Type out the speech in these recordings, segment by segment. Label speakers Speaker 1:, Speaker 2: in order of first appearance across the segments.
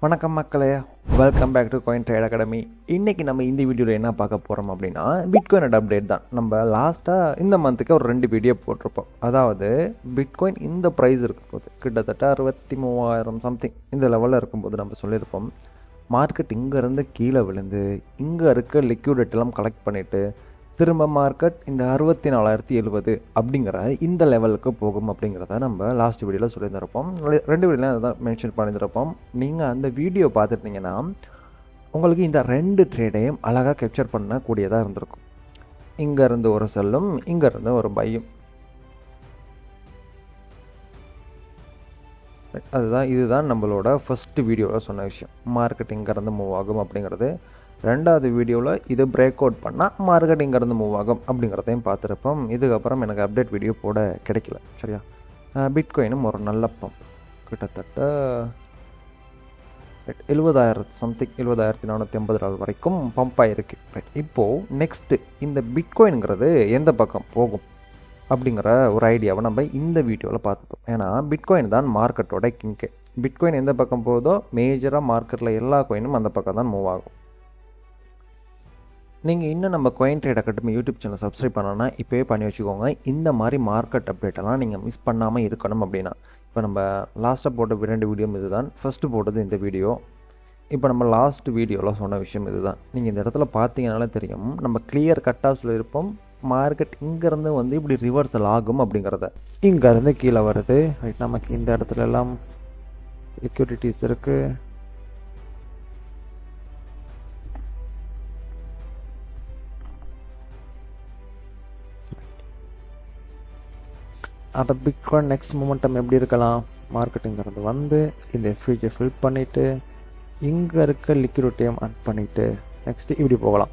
Speaker 1: வணக்கம் மக்களே, welcome back to Coin Trade Academy. இன்றைக்கி நம்ம இந்த வீடியோவில் என்ன பார்க்க போகிறோம் அப்படின்னா, பிட்காயினோட அப்டேட் தான். நம்ம லாஸ்ட்டாக இந்த மந்த்துக்கு ஒரு 2 வீடியோ போட்டிருப்போம். அதாவது பிட்காயின் இந்த ப்ரைஸ் இருக்கும்போது கிட்டத்தட்ட 63,000 சம்திங் இந்த லெவலில் இருக்கும்போது நம்ம சொல்லியிருப்போம், மார்க்கெட் இங்கேருந்து கீழே விழுந்து இங்கே இருக்க லிக்விடிட்டிலாம் கலெக்ட் பண்ணிவிட்டு திரும்ப மார்க்கெட் இந்த 64,070 அப்படிங்கிற இந்த லெவலுக்கு போகும் அப்படிங்கிறத நம்ம லாஸ்ட் வீடியோவில் சொல்லியிருந்திருப்போம். 2 வீடியோவில் அதை தான் மென்ஷன் பண்ணியிருந்திருப்போம். நீங்கள் அந்த வீடியோ பார்த்துருந்தீங்கன்னா உங்களுக்கு இந்த 2 ட்ரேடையும் அழகாக கேப்சர் பண்ணக்கூடியதாக இருந்திருக்கும். இங்கேருந்து ஒரு செல்லும், இங்கேருந்து ஒரு பையும். இதுதான் நம்மளோட ஃபஸ்ட்டு வீடியோவில் சொன்ன விஷயம். மார்க்கெட் இங்கேருந்து மூவ் ஆகும் அப்படிங்கிறது. 2வது வீடியோவில் இது பிரேக் அவுட் பண்ணால் மார்க்கெட் இங்கேருந்து மூவ் ஆகும் அப்படிங்கிறதையும் பார்த்துருப்போம். இதுக்கப்புறம் எனக்கு அப்டேட் வீடியோ போட கிடைக்கல. சரியா, பிட்காயினும் ஒரு நல்ல பம்ப் கிட்டத்தட்ட 70,000 சம்திங் 70,480 வரைக்கும் பம்ப் ஆகிருக்கு. ரைட், இப்போது நெக்ஸ்ட்டு இந்த பிட்காயின்ங்கிறது எந்த பக்கம் போகும் அப்படிங்கிற ஒரு ஐடியாவை நம்ம இந்த வீடியோவில் பார்த்துப்போம். ஏன்னா பிட்காயின் தான் மார்க்கெட்டோட கிங்கு. பிட்காயின் எந்த பக்கம் போகுதோ மேஜராக மார்க்கெட்டில் எல்லா காயினும் அந்த பக்கம் தான் மூவ் ஆகும். நீங்கள் இன்னும் நம்ம coin Trade academy YouTube channel subscribe பண்ணணும்னா இப்போவே பண்ணி வச்சுக்கோங்க. இந்த மாதிரி மார்க்கெட் அப்டேட்டெல்லாம் நீங்கள் மிஸ் பண்ணாமல் இருக்கணும் அப்படின்னா. இப்போ நம்ம லாஸ்ட்டாக போட்ட 2 வீடியோ இது தான். ஃபஸ்ட்டு போட்டது இந்த வீடியோ. இப்போ நம்ம லாஸ்ட் வீடியோவில் சொன்ன விஷயம் இது தான். நீங்கள் இந்த இடத்துல பார்த்தீங்கனாலே தெரியும், நம்ம கிளியர் கட்டாக சொல்லியிருப்போம், மார்க்கெட் இங்கேருந்து வந்து இப்படி ரிவர்சல் ஆகும் அப்படிங்கிறத. இங்கேருந்து கீழே வருது. ரைட், நமக்கு இந்த இடத்துல எல்லாம் லிக்விடிட்டிஸ் இருக்குது. அப்போ பிட்காயின் நெக்ஸ்ட் மூமெண்டம் எப்படி இருக்கலாம்? மார்க்கெட்டுங்கிறது வந்து இந்த எஃப்யூஜை ஃபில் பண்ணிவிட்டு இங்கே இருக்க லிக்விடிட்டியும் ஆட் பண்ணிவிட்டு நெக்ஸ்ட்டு இப்படி போகலாம்.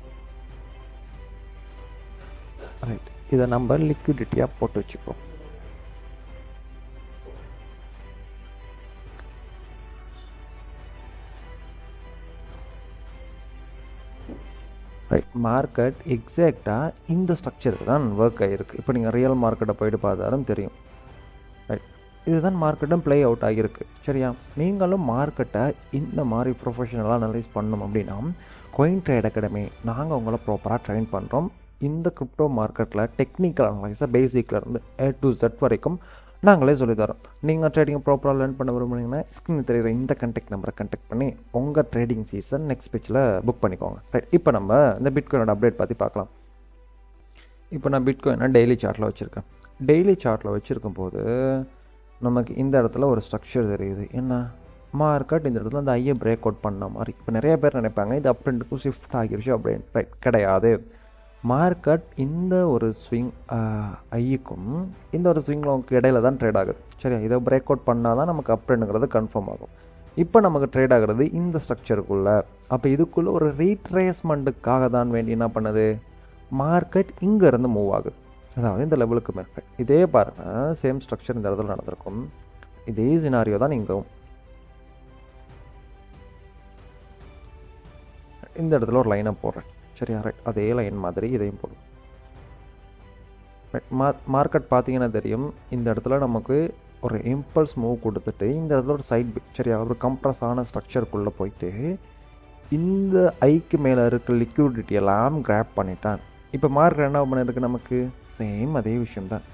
Speaker 1: ரைட், இதை நம்ம லிக்விடிட்டியாக போட்டு வச்சுப்போம். ரைட், மார்க்கெட் எக்ஸாக்டாக இந்த ஸ்ட்ரக்சருக்கு தான் ஒர்க் ஆகிருக்கு. இப்போ நீங்கள் ரியல் மார்க்கெட்டை போய்ட்டு பார்த்தாலும் தெரியும். ரைட், இதுதான் மார்க்கெட்டும் ப்ளே அவுட் ஆகியிருக்கு. சரியா, நீங்களும் மார்க்கெட்டை இந்த மாதிரி ப்ரொஃபஷனலாக அனலைஸ் பண்ணணும் அப்படின்னா காயின் ட்ரேட் அகாடமி நாங்கள் உங்களை ப்ராப்பராக ட்ரெயின் பண்ணுறோம். இந்த கிரிப்டோ மார்க்கெட்டில் டெக்னிக்கல் அனலைஸை பேசிக்லேருந்து A to Z வரைக்கும் நாங்களே சொல்லித்தரோம். நீங்கள் ட்ரேடிங் ப்ராப்பராக லேர்ன் பண்ண விரும்புனீங்கன்னா ஸ்க்ரீனில் தெரிகிற இந்த கான்டாக்ட் நம்பரை கான்டாக்ட் பண்ணி உங்கள் ட்ரேடிங் சீசன் நெக்ஸ்ட் பேஜில் புக் பண்ணிக்கோங்க. ரைட், இப்போ நம்ம இந்த பிட்காயினோட அப்டேட் பற்றி பார்க்கலாம். இப்போ நான் பிட்காயினை டெய்லி சார்ட்டில் வச்சுருக்கேன். டெய்லி சார்ட்டில் வச்சுருக்கும் போது நமக்கு இந்த இடத்துல ஒரு ஸ்ட்ரக்சர் தெரியுது. என்ன, மார்க்கெட் இந்த இடத்துல அந்த ஐயை பிரேக் அவுட் பண்ண மாதிரி. இப்போ நிறைய பேர் நினைப்பாங்க இது அப் ட்ரெண்டுக்கும் ஷிஃப்ட் ஆகிருச்சு அப்படின்னு. ரைட், கிடையாது. மார்க்கெட் இந்த ஒரு ஸ்விங் ஐக்கும் இந்த ஒரு ஸ்விங்கில் உங்களுக்கு இடையில தான் ட்ரேட் ஆகுது. சரியா, இதை பிரேக் அவுட் பண்ணால் தான் நமக்கு அப் ட்ரெண்டுங்கிறது கன்ஃபார்ம் ஆகும். இப்போ நமக்கு ட்ரேட் ஆகிறது இந்த ஸ்ட்ரக்சருக்குள்ளே. அப்போ இதுக்குள்ளே ஒரு ரீட்ரேஸ்மெண்ட்டுக்காக தான் வேண்டி என்ன பண்ணுது, மார்க்கெட் இங்கேருந்து மூவ் ஆகுது. அதாவது இந்த லெவலுக்கு மேற்பட் இதே பாருங்கள், சேம் ஸ்ட்ரக்சர் இந்த இடத்துல நடந்திருக்கும். இதே சினாரியோ தான் இங்கும். இந்த இடத்துல ஒரு லைனை போடுறேன். சரியா, ரைட், அதே லைன் மாதிரி இதையும் போடும். மார்க்கெட் பார்த்தீங்கன்னா தெரியும், இந்த இடத்துல நமக்கு ஒரு இம்பல்ஸ் மூவ் கொடுத்துட்டு இந்த இடத்துல ஒரு சைட் பிக், சரியா, ஒரு கம்ப்ரஸ் ஆன ஸ்ட்ரக்சருக்குள்ளே போயிட்டு இந்த ஐக்கு மேலே இருக்க லிக்விடிட்டி எல்லாம் கிராப் பண்ணிட்டான். இப்போ மார்க்கெட் என்ன பண்ணியிருக்கு, நமக்கு சேம் அதே விஷயம்தான்.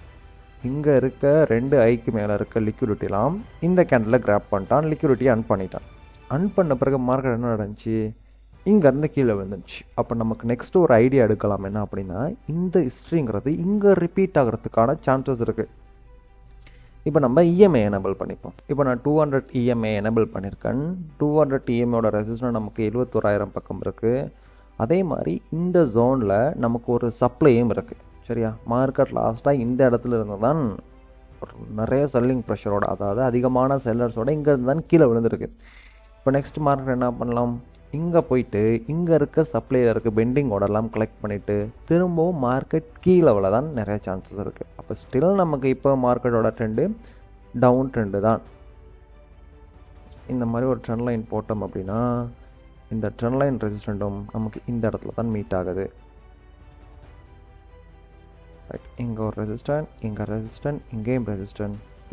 Speaker 1: இங்கே இருக்க 2 ஐக்கு மேலே இருக்க லிக்விடிட்டிலாம் இந்த கேண்டில் கிராப் பண்ணிட்டான், லிக்விடிட்டியை அன் பண்ணிட்டான். அன் பண்ண பிறகு மார்க்கெட் என்ன நடந்துச்சு, இங்கேருந்து கீழே வந்துச்சு. அப்போ நமக்கு நெக்ஸ்ட்டு ஒரு ஐடியா எடுக்கலாம். என்ன அப்படின்னா, இந்த ஹிஸ்ட்ரிங்கிறது இங்கே ரிப்பீட் ஆகிறதுக்கான சான்சஸ் இருக்குது. இப்போ நம்ம இஎம்ஐ எனபிள் பண்ணிப்போம். இப்போ நான் 200 இஎம்ஐ எனபிள் பண்ணியிருக்கேன். 200 இஎம்ஐயோட ரெசிஸ்டன்ஸ் நமக்கு 71,000 பக்கம் இருக்குது. அதே மாதிரி இந்த ஜோனில் நமக்கு ஒரு சப்ளையும் இருக்குது. சரியா, மார்க்கெட் லாஸ்ட்டாக இந்த இடத்துல இருந்து தான் நிறைய செல்லிங் ப்ரெஷரோட, அதாவது அதிகமான செல்லர்ஸோட இங்கேருந்து தான் கீழே விழுந்துருக்கு. இப்போ நெக்ஸ்ட் மார்க்கெட் என்ன பண்ணலாம், இங்கே போயிட்டு இங்கே இருக்க சப்ளையில் இருக்க பெண்டிங் ஆர்டர்லாம் கலெக்ட் பண்ணிவிட்டு திரும்பவும் மார்க்கெட் கீழே விழ தான் நிறைய சான்சஸ் இருக்குது. அப்போ ஸ்டில் நமக்கு இப்போ மார்க்கெட்டோட ட்ரெண்டு டவுன் ட்ரெண்டு தான். இந்த மாதிரி ஒரு ட்ரெண்ட் லைன் போட்டோம் அப்படின்னா இந்த ட்ரெண்ட் லைன் ரெசிஸ்டண்ட்டும் நமக்கு இந்த இடத்துல தான் மீட் ஆகுது. ரைட், இங்கே ஒரு ரெசிஸ்டன்ட், இங்கே ரெசிஸ்டன்ட்,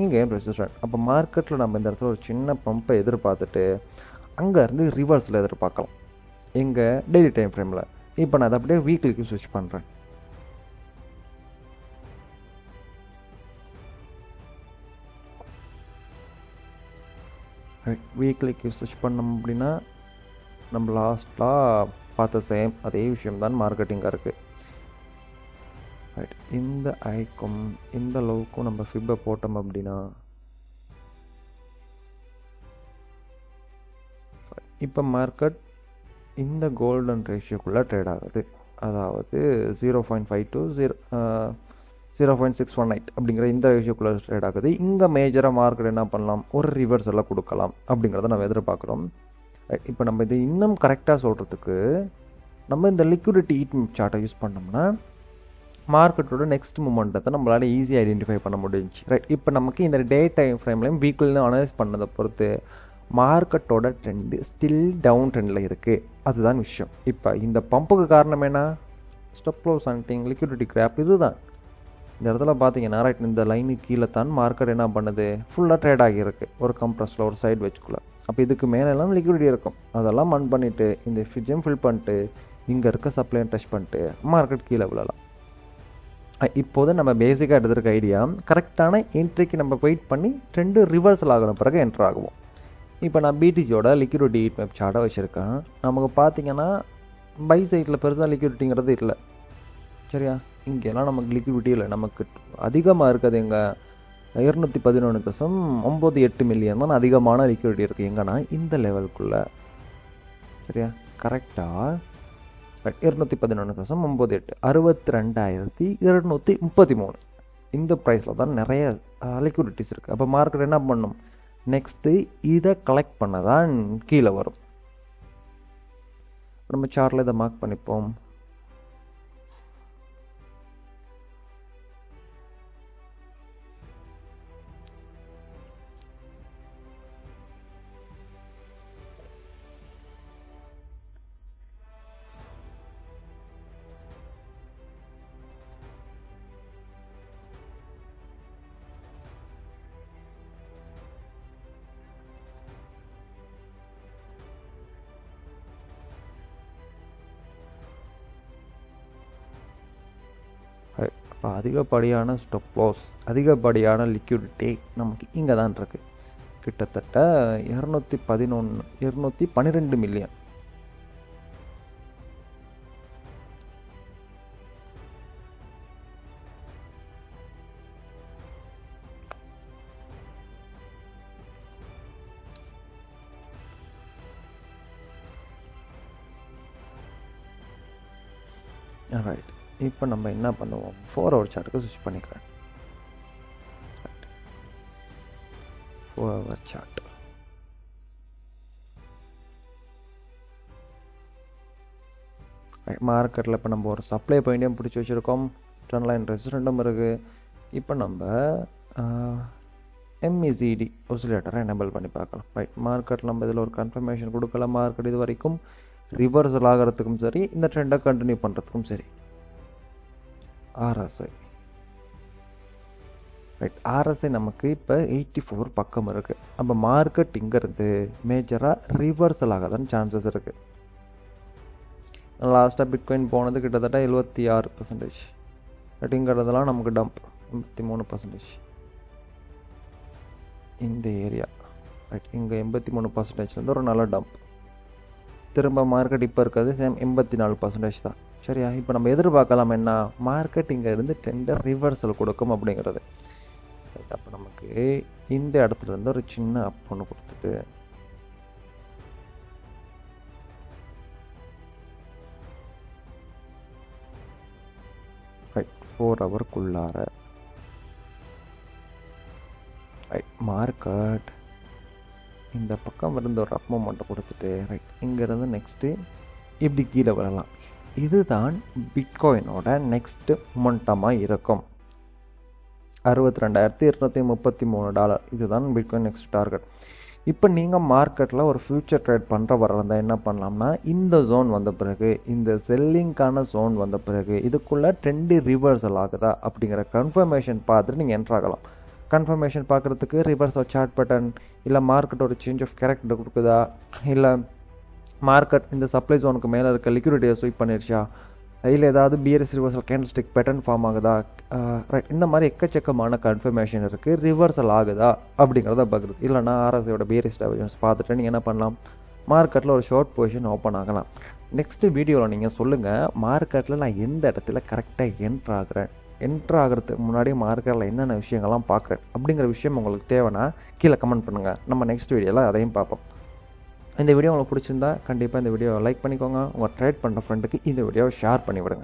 Speaker 1: இங்கேயும் ரெசிஸ்டன்ட், அப்போ மார்க்கெட்டில் நம்ம இந்த இடத்துல ஒரு சின்ன பம்பை எதிர்பார்த்துட்டு அங்கேருந்து ரிவர்ஸில் எதிர்பார்க்கலாம் எங்கள் டெய்லி டைம் ஃப்ரேமில். இப்போ நான் அதை அப்படியே வீக்லிக்கு ஸ்விட்ச் பண்ணுறேன். வீக்லிக்கு ஸ்விட்ச் பண்ணோம் அப்படின்னா நம்ம லாஸ்ட்டாக பார்த்த சேம் அதே விஷயம்தான் மார்க்கெட்டிங்காக இருக்குது. ரைட், இந்த ஐக்கும் இந்த லோவுக்கும் நம்ம ஃபிப்பை போட்டோம் அப்படின்னா இப்போ மார்க்கெட் இந்த கோல்டன் ரேஷியோக்குள்ளே ட்ரேட் ஆகுது. அதாவது 0.5 to 0.618 அப்படிங்கிற இந்த ரேஷியோக்குள்ளே ட்ரேட் ஆகுது. இங்கே மேஜராக மார்க்கெட் என்ன பண்ணலாம், ஒரு ரிவர்ஸ் எல்லாம் கொடுக்கலாம் அப்படிங்கிறத நம்ம எதிர்பார்க்குறோம். இப்போ நம்ம இது இன்னும் கரெக்டாக சொல்கிறதுக்கு நம்ம இந்த லிக்விடிட்டி ஹீட் மேப் சார்ட்டை யூஸ் பண்ணோம்னா மார்க்கெட்டோட நெக்ஸ்ட் மூமெண்ட்டை நம்மளால் ஈஸியாக ஐடென்டிஃபை பண்ண முடிஞ்சிச்சு. ரைட், இப்போ நமக்கு இந்த டே டைம் ஃப்ரேம்லையும் வீக்லியும் அனலைஸ் பண்ணதை பொறுத்து மார்க்கெட்டோட ட்ரெண்டு ஸ்டில் டவுன் ட்ரெண்டில் இருக்குது. அதுதான் விஷயம். இப்போ இந்த பம்புக்கு காரணம் என்ன, stop loss hunting, liquidity grab. இதுதான் இந்த இடத்துல பார்த்தீங்கன்னா ரைட் இந்த லைனுக்கு கீழே தான் மார்க்கெட் என்ன பண்ணுது, ஃபுல்லாக ட்ரேட் ஆகியிருக்கு ஒரு கம்ப்ரஸில் ஒரு சைட் வச்சுக்குள்ள. அப்போ இதுக்கு மேலெல்லாம் லிக்விடிட்டி இருக்கும், அதெல்லாம் மன் பண்ணிவிட்டு இந்த ஃபிஜம் ஃபில் பண்ணிட்டு இங்கே இருக்க சப்ளையை டச் பண்ணிட்டு மார்க்கெட் கீழே விழலாம். இப்போது நம்ம பேசிக்காக எடுத்துருக்க ஐடியா கரெக்டான என்ட்ரிக்கு நம்ம வெயிட் பண்ணி ட்ரெண்டு ரிவர்சல் ஆகின பிறகு என்ட்ரு ஆகுவோம். இப்போ நான் பிடிசியோட லிக்விடிட்டி ஹீட் மேப் சார்ட்டை வச்சுருக்கேன். நமக்கு பார்த்தீங்கன்னா பை சைட்டில் பெருசாக லிக்விடிட்டிங்கிறது இல்லை. சரியா, இங்கெல்லாம் நமக்கு லிக்விடிட்டி இல்லை. நமக்கு அதிகமாக இருக்கிறது எங்கள் 211.98 மில்லியன் தான் அதிகமான லிக்விடிட்டி இருக்குது. எங்கன்னா இந்த லெவலுக்குள்ளே. சரியா, கரெக்டாக 211.98 62,233 இந்த ப்ரைஸில் தான் நிறைய லிக்விடிட்டிஸ் இருக்குது. அப்போ மார்க்கெட் என்ன பண்ணும், நெக்ஸ்ட்டு இதை கலெக்ட் பண்ண தான் கீழே வரும். நம்ம சார்ட்டில் இதை மார்க் பண்ணிப்போம். அதிகப்படியான ஸ்டாப் லாஸ், அதிகப்படியான லிக்விடிட்டி நமக்கு இங்கே தான் இருக்குது. கிட்டத்தட்ட 212 மில்லியன். ரைட், இப்போ நம்ம என்ன பண்ணுவோம், 4 ஹவர் சார்ட்டுக்கு ஸ்விட்ச் பண்ணிக்கிறேன். 4 ஹவர் சார்ட். மார்க்கெட்டில் இப்போ நம்ம ஒரு சப்ளை பாயிண்டையும் பிடிச்சி வச்சுருக்கோம், ட்ரெண்ட் லைன் ரெசிஸ்டண்ட்டும் இருக்குது. இப்போ நம்ம MECD ஒசிலேட்டரை எனேபிள் பண்ணி பார்க்கலாம். ரைட், மார்க்கெட்டில் நம்ம இதில் ஒரு கன்ஃபர்மேஷன் கொடுக்கலாம். மார்க்கெட் இது வரைக்கும் ரிவர்சல் ஆகிறதுக்கும் சரி, இந்த ட்ரெண்டை கண்டினியூ பண்ணுறதுக்கும் சரி. RSI ரைட், RSI நமக்கு இப்போ 84 பக்கம் இருக்குது. அப்போ மார்க்கெட் இங்கேருந்து மேஜராக ரிவர்சல் ஆக தான் சான்சஸ் இருக்குது. லாஸ்ட்டாக பிட்காயின் போனது கிட்டத்தட்ட 76%. இங்கிறதெல்லாம் நமக்கு டம்ப் 83%. இந்த ஏரியா ரைட், இங்கே 83%லேருந்து ஒரு நல்ல டம்ப். திரும்ப மார்க்கெட் இப்போ இருக்கிறது சேம் 84% தான். சரியா, இப்போ நம்ம எதிர்பார்க்கலாம் என்ன, மார்க்கெட் இங்கே இருந்து ட்ரெண்டை ரிவர்சல் கொடுக்கும் அப்படிங்கிறது. அப்போ நமக்கு இந்த இடத்துல இருந்து ஒரு சின்ன அப் ஒன்று கொடுத்துட்டு ரைட் 4 ஹவருக்குள்ளார ரைட் மார்க்கெட் இந்த பக்கம் இருந்து ஒரு அப் மூமெண்ட்டை கொடுத்துட்டு ரைட் இங்கேருந்து நெக்ஸ்ட்டு இப்படி கீழே வரலாம். இதுதான் பிட்காயினோட நெக்ஸ்ட்டு மொமெண்டமாக இருக்கும். $62,233. இதுதான் பிட்காயின் நெக்ஸ்ட் டார்கெட். இப்போ நீங்கள் மார்க்கெட்டில் ஒரு ஃப்யூச்சர் ட்ரேட் பண்ணுற வரந்தால் என்ன பண்ணலாம்னா, இந்த ஜோன் வந்த பிறகு, இந்த செல்லிங்கான ஜோன் வந்த பிறகு இதுக்குள்ளே ட்ரெண்டு ரிவர்சல் ஆகுதா அப்படிங்கிற கன்ஃபர்மேஷன் பார்த்துட்டு நீங்கள் என்ட்ரு ஆகலாம். கன்ஃபர்மேஷன் பார்க்குறதுக்கு ரிவர்ஸ் சார்ட் பேட்டர்ன், இல்லை மார்க்கெட் ஒரு சேஞ்ச் ஆஃப் கேரக்டர் கொடுக்குதா, இல்லை மார்க்கெட் இந்த சப்ளை ஜோனுக்கு மேலே இருக்க லிக்விடிட்டியை ஸ்வீப் பண்ணிருச்சா, இல்லை ஏதாவது PRS reversal candlestick pattern form ஆகுதா, ரைட், இந்த மாதிரி எக்கச்சக்கமான கன்ஃபர்மேஷன் இருக்குது. ரிவர்சல் ஆகுதா அப்படிங்கிறத பார்க்குறது. இல்லைனா ஆர்எஸ்ஐயோட பிஆர்எஸ் டைவர்ஜன்ஸ் பார்த்துட்டு நீங்கள் என்ன பண்ணலாம், மார்க்கெட்டில் ஒரு ஷார்ட் பொசிஷன் ஓப்பன் ஆகலாம். நெக்ஸ்ட்டு வீடியோவில் நீங்கள் சொல்லுங்கள், மார்க்கெட்டில் நான் எந்த இடத்துல கரெக்டாக என்ட்ரு ஆகிறதுக்கு முன்னாடி மார்க்கெட்டில் என்னென்ன விஷயங்கள்லாம் பார்க்குறேன் அப்படிங்கிற விஷயம் உங்களுக்கு தேவைன்னா கீழே கமெண்ட் பண்ணுங்கள். நம்ம நெக்ஸ்ட் வீடியோவில் அதையும் பார்ப்போம். இந்த வீடியோ உங்களுக்கு பிடிச்சிருந்தா கண்டிப்பாக இந்த வீடியோவை லைக் பண்ணிக்கோங்க. உங்கள் ட்ரேட் பண்ணுற ஃப்ரெண்டுக்கு இந்த வீடியோவை ஷேர் பண்ணிவிடுங்க.